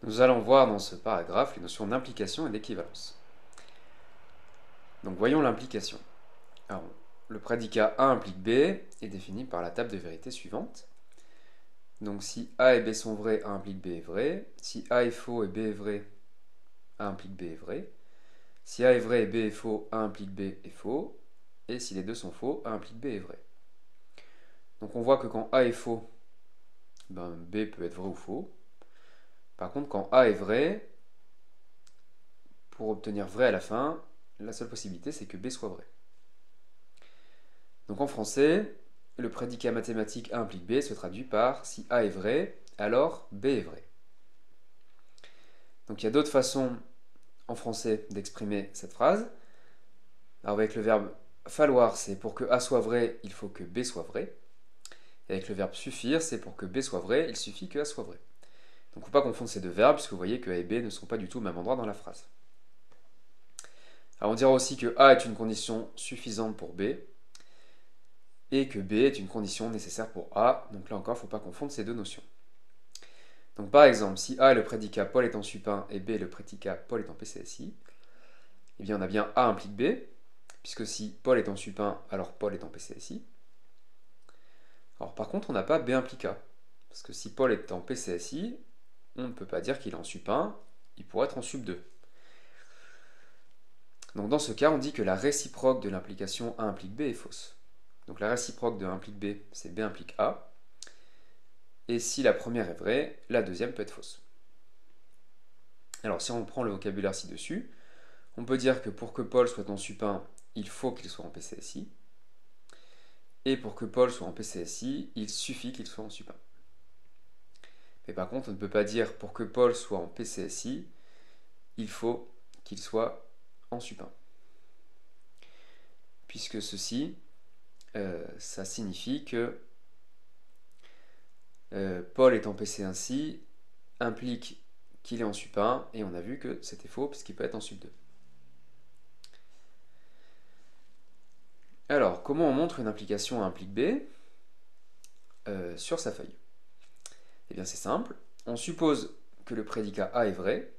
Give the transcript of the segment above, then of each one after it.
Nous allons voir dans ce paragraphe les notions d'implication et d'équivalence. Donc voyons l'implication. Alors, le prédicat A implique B est défini par la table de vérité suivante. Donc si A et B sont vrais, A implique B est vrai. Si A est faux et B est vrai, A implique B est vrai. Si A est vrai et B est faux, A implique B est faux. Et si les deux sont faux, A implique B est vrai. Donc on voit que quand A est faux, B peut être vrai ou faux. Par contre, quand A est vrai, pour obtenir vrai à la fin, la seule possibilité c'est que B soit vrai. Donc en français, le prédicat mathématique A implique B se traduit par si A est vrai, alors B est vrai. Donc il y a d'autres façons en français d'exprimer cette phrase. Alors avec le verbe falloir, c'est pour que A soit vrai, il faut que B soit vrai. Et avec le verbe suffire, c'est pour que B soit vrai, il suffit que A soit vrai. Donc il ne faut pas confondre ces deux verbes, puisque vous voyez que A et B ne sont pas du tout au même endroit dans la phrase. Alors on dira aussi que A est une condition suffisante pour B, et que B est une condition nécessaire pour A. Donc là encore, il ne faut pas confondre ces deux notions. Donc par exemple, si A est le prédicat Paul est en supin et B est le prédicat Paul est en PCSI, eh bien on a bien A implique B, puisque si Paul est en supin, alors Paul est en PCSI. Alors par contre, on n'a pas B implique A, parce que si Paul est en PCSI, on ne peut pas dire qu'il est en sup1, il pourrait être en sup2. Donc dans ce cas, on dit que la réciproque de l'implication A implique B est fausse. Donc la réciproque de A implique B, c'est B implique A. Et si la première est vraie, la deuxième peut être fausse. Alors si on prend le vocabulaire ci-dessus, on peut dire que pour que Paul soit en sup1, il faut qu'il soit en PCSI. Et pour que Paul soit en PCSI, il suffit qu'il soit en sup1. Mais par contre, on ne peut pas dire pour que Paul soit en PCSI, il faut qu'il soit en sup1. Puisque ceci, ça signifie que Paul est en PC ainsi implique qu'il est en sup1, et on a vu que c'était faux puisqu'il peut être en sup2. Alors, comment on montre une implication A implique B sur sa feuille? Eh bien c'est simple, on suppose que le prédicat A est vrai,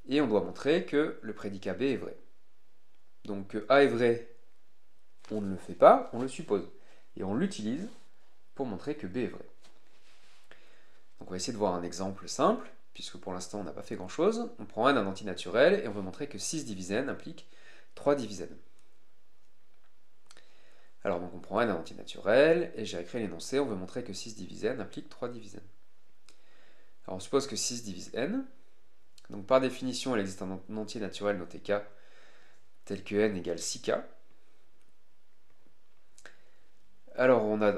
et on doit montrer que le prédicat B est vrai. Donc que A est vrai, on ne le fait pas, on le suppose. Et on l'utilise pour montrer que B est vrai. Donc on va essayer de voir un exemple simple, puisque pour l'instant on n'a pas fait grand chose. On prend n un entier naturel et on veut montrer que 6 divisé n implique 3 divisé n. Alors donc on prend n un entier naturel et j'ai écrit l'énoncé, on veut montrer que 6 divisé n implique 3 divisé n. Alors on suppose que 6 divise n, donc par définition il existe un entier naturel noté k tel que n égale 6k. Alors on a,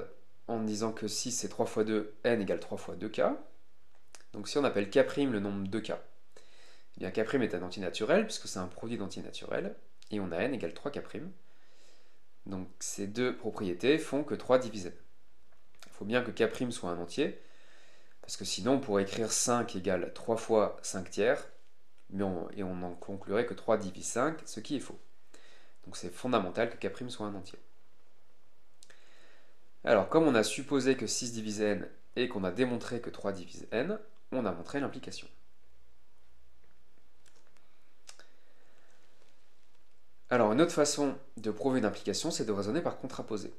en disant que 6 c'est 3 fois 2, n égale 3 fois 2k. Donc si on appelle k' le nombre de k, eh bien k' est un entier naturel puisque c'est un produit d'entiers naturels, et on a n égale 3k'. Donc ces deux propriétés font que 3 divise n. Il faut bien que k' soit un entier, parce que sinon on pourrait écrire 5 égale 3 fois 5 tiers, et on en conclurait que 3 divise 5, ce qui est faux. Donc c'est fondamental que k' soit un entier. Alors comme on a supposé que 6 divise n et qu'on a démontré que 3 divise n, on a montré l'implication. Alors une autre façon de prouver une implication, c'est de raisonner par contraposé.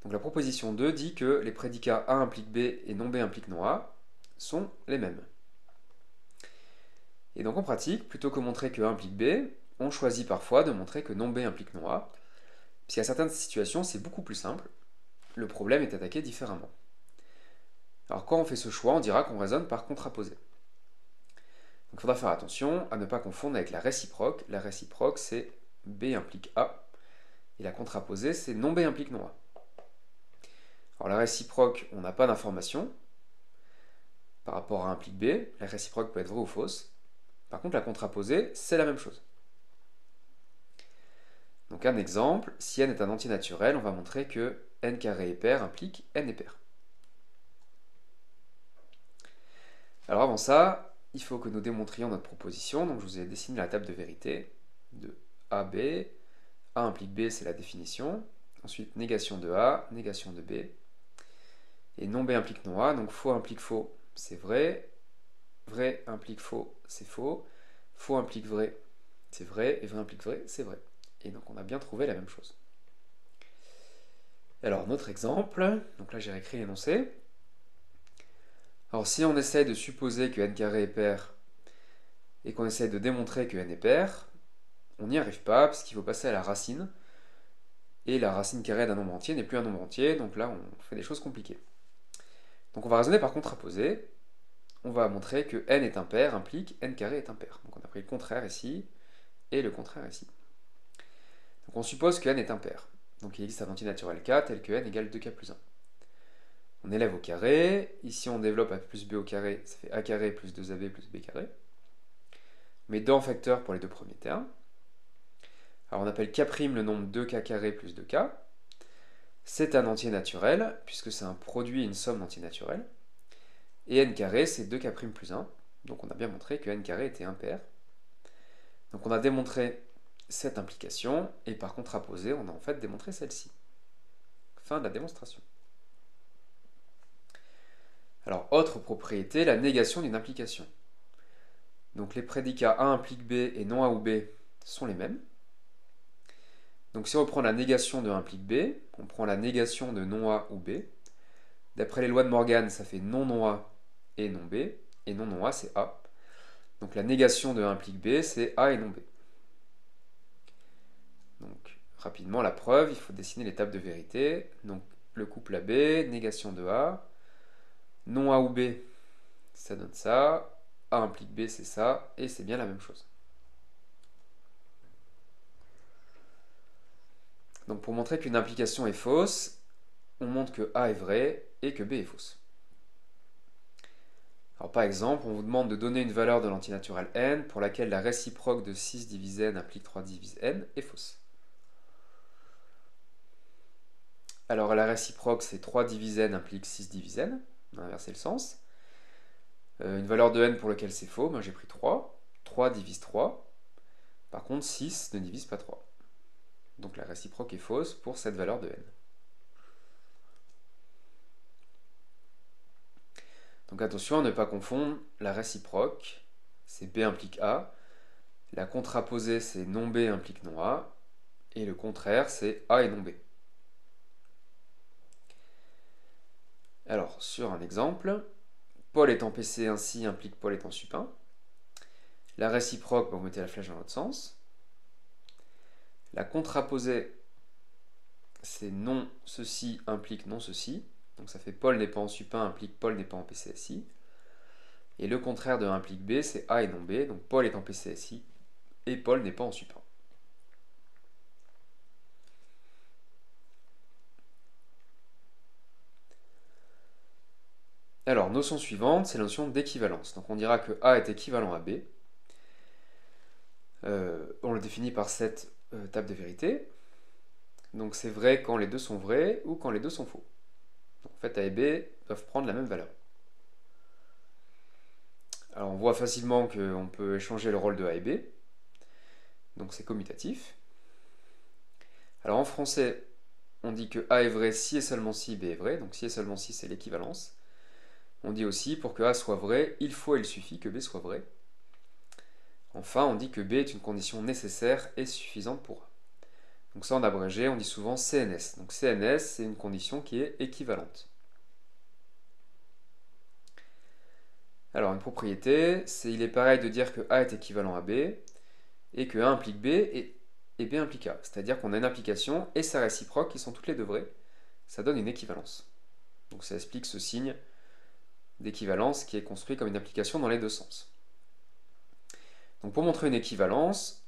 Donc la proposition 2 dit que les prédicats A implique B et non B implique non A sont les mêmes. Et donc en pratique, plutôt que montrer que A implique B, on choisit parfois de montrer que non B implique non A, puisqu'à certaines situations c'est beaucoup plus simple, le problème est attaqué différemment. Alors quand on fait ce choix, on dira qu'on raisonne par contraposé. Donc il faudra faire attention à ne pas confondre avec la réciproque. La réciproque c'est B implique A, et la contraposée c'est non B implique non A. Alors la réciproque, on n'a pas d'information par rapport à implique B, la réciproque peut être vraie ou fausse. Par contre la contraposée, c'est la même chose. Donc un exemple, si n est un entier naturel, on va montrer que n carré est pair implique n est pair. Alors avant ça, il faut que nous démontrions notre proposition, donc je vous ai dessiné la table de vérité de A, B. A implique B, c'est la définition. Ensuite, négation de A, négation de B. Et non B implique non A, donc faux implique faux, c'est vrai. vrai implique faux, c'est faux. Faux implique vrai, c'est vrai. Et vrai implique vrai, c'est vrai. Et donc on a bien trouvé la même chose. Alors, notre exemple, donc là j'ai réécrit l'énoncé. Alors si on essaye de supposer que n carré est pair et qu'on essaye de démontrer que n est pair, on n'y arrive pas parce qu'il faut passer à la racine. Et la racine carrée d'un nombre entier n'est plus un nombre entier, donc là on fait des choses compliquées. Donc on va raisonner par contraposé. On va montrer que n est impair implique n carré est impair. Donc on a pris le contraire ici et le contraire ici. Donc on suppose que n est impair. Donc il existe un entier naturel k tel que n égale 2k plus 1. On élève au carré. Ici on développe a plus b au carré, ça fait a carré plus 2ab plus b carré. On met 2 en facteur pour les deux premiers termes. Alors on appelle k' le nombre 2k carré plus 2k. C'est un entier naturel, puisque c'est un produit et une somme d'entiers naturels. Et n carré, c'est 2k' plus 1. Donc on a bien montré que n carré était impair. Donc on a démontré cette implication, et par contraposé, on a en fait démontré celle-ci. Fin de la démonstration. Alors, autre propriété, la négation d'une implication. Donc les prédicats A implique B et non A ou B sont les mêmes. Donc si on prend la négation de A implique B, on prend la négation de non A ou B. D'après les lois de Morgan, ça fait non A et non B, et non A c'est A. Donc la négation de A implique B, c'est A et non B. Donc rapidement la preuve, il faut dessiner l'étape de vérité. Donc le couple AB, négation de A, non A ou B, ça donne ça, A implique B c'est ça, et c'est bien la même chose. Donc pour montrer qu'une implication est fausse, on montre que A est vrai et que B est fausse. Alors par exemple, on vous demande de donner une valeur de l'antinaturel n pour laquelle la réciproque de 6 divise n implique 3 divise n est fausse. Alors la réciproque c'est 3 divise n implique 6 divise n, on a inversé le sens. Une valeur de n pour laquelle c'est faux, ben j'ai pris 3. 3 divise 3. Par contre 6 ne divise pas 3. Donc la réciproque est fausse pour cette valeur de n. Donc attention à ne pas confondre la réciproque, c'est B implique A, la contraposée c'est non B implique non A, et le contraire c'est A et non B. Alors sur un exemple, Paul est en PC ainsi implique Paul est en sup 1. La réciproque, vous mettez la flèche dans l'autre sens. La contraposée, c'est non ceci implique non ceci. Donc ça fait Paul n'est pas en sup 1 implique Paul n'est pas en PCSI. Et le contraire de A implique B, c'est A et non B. Donc Paul est en PCSI et Paul n'est pas en sup 1. Alors, notion suivante, c'est la notion d'équivalence. Donc on dira que A est équivalent à B. On le définit par cette table de vérité. Donc c'est vrai quand les deux sont vrais ou quand les deux sont faux. Donc, en fait, A et B doivent prendre la même valeur. Alors on voit facilement qu'on peut échanger le rôle de A et B. Donc c'est commutatif. Alors en français, on dit que A est vrai si et seulement si B est vrai. Donc si et seulement si, c'est l'équivalence. On dit aussi, pour que A soit vrai, il faut et il suffit que B soit vrai. Enfin, on dit que B est une condition nécessaire et suffisante pour A. Donc ça, en abrégé, on dit souvent CNS. Donc CNS, c'est une condition qui est équivalente. Alors, une propriété, c'est il est pareil de dire que A est équivalent à B, et que A implique B, et B implique A. C'est-à-dire qu'on a une implication et sa réciproque qui sont toutes les deux vraies. Ça donne une équivalence. Donc ça explique ce signe d'équivalence qui est construit comme une application dans les deux sens. Donc pour montrer une équivalence,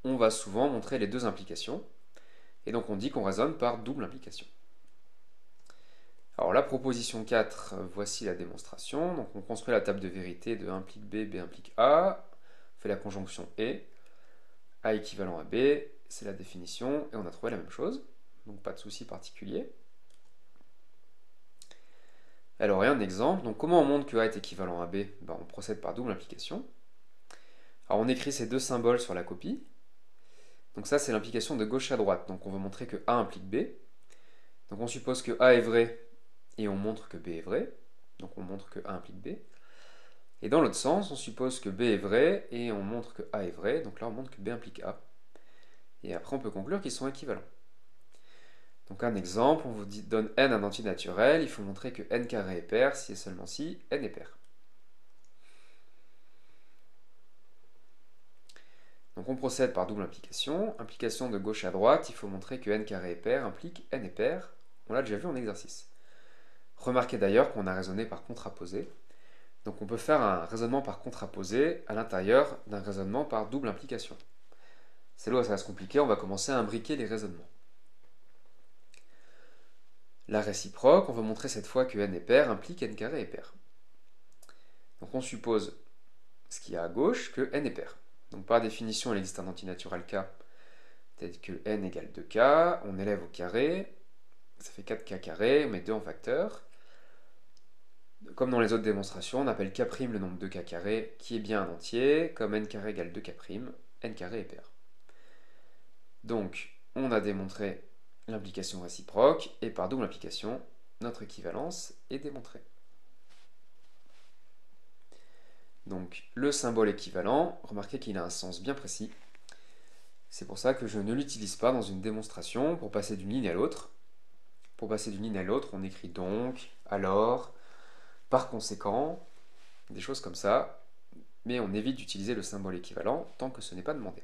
on va souvent montrer les deux implications, et donc on dit qu'on raisonne par double implication. Alors la proposition 4, voici la démonstration. Donc on construit la table de vérité de A implique B, B implique A, on fait la conjonction et, A équivalent à B, c'est la définition, et on a trouvé la même chose, donc pas de souci particulier. Alors, et un exemple, donc comment on montre que A est équivalent à B? On procède par double implication. Alors on écrit ces deux symboles sur la copie. Donc ça c'est l'implication de gauche à droite, donc on veut montrer que A implique B. Donc on suppose que A est vrai, et on montre que B est vrai. Donc on montre que A implique B. Et dans l'autre sens, on suppose que B est vrai et on montre que A est vrai, donc là on montre que B implique A. Et après on peut conclure qu'ils sont équivalents. Donc un exemple, on vous donne n un entier naturel, il faut montrer que n carré est pair si et seulement si n est pair. Donc on procède par double implication. Implication de gauche à droite, il faut montrer que n carré est pair implique n est pair. On l'a déjà vu en exercice. Remarquez d'ailleurs qu'on a raisonné par contraposé. Donc on peut faire un raisonnement par contraposé à l'intérieur d'un raisonnement par double implication. C'est là où ça va se compliquer, on va commencer à imbriquer les raisonnements. La réciproque, on va montrer cette fois que n est pair implique n carré est pair. Donc on suppose ce qu'il y a à gauche, que n est pair. Donc par définition, il existe un antinatural k, tel que n égale 2k, on élève au carré, ça fait 4k carré, on met 2 en facteur. Comme dans les autres démonstrations, on appelle k' le nombre de k carré, qui est bien un entier, comme n carré égale 2k', n carré est pair. Donc, on a démontré l'implication réciproque, et par double implication, notre équivalence est démontrée. Donc, le symbole équivalent, remarquez qu'il a un sens bien précis. C'est pour ça que je ne l'utilise pas dans une démonstration pour passer d'une ligne à l'autre. Pour passer d'une ligne à l'autre, on écrit donc, alors, par conséquent, des choses comme ça, mais on évite d'utiliser le symbole équivalent tant que ce n'est pas demandé.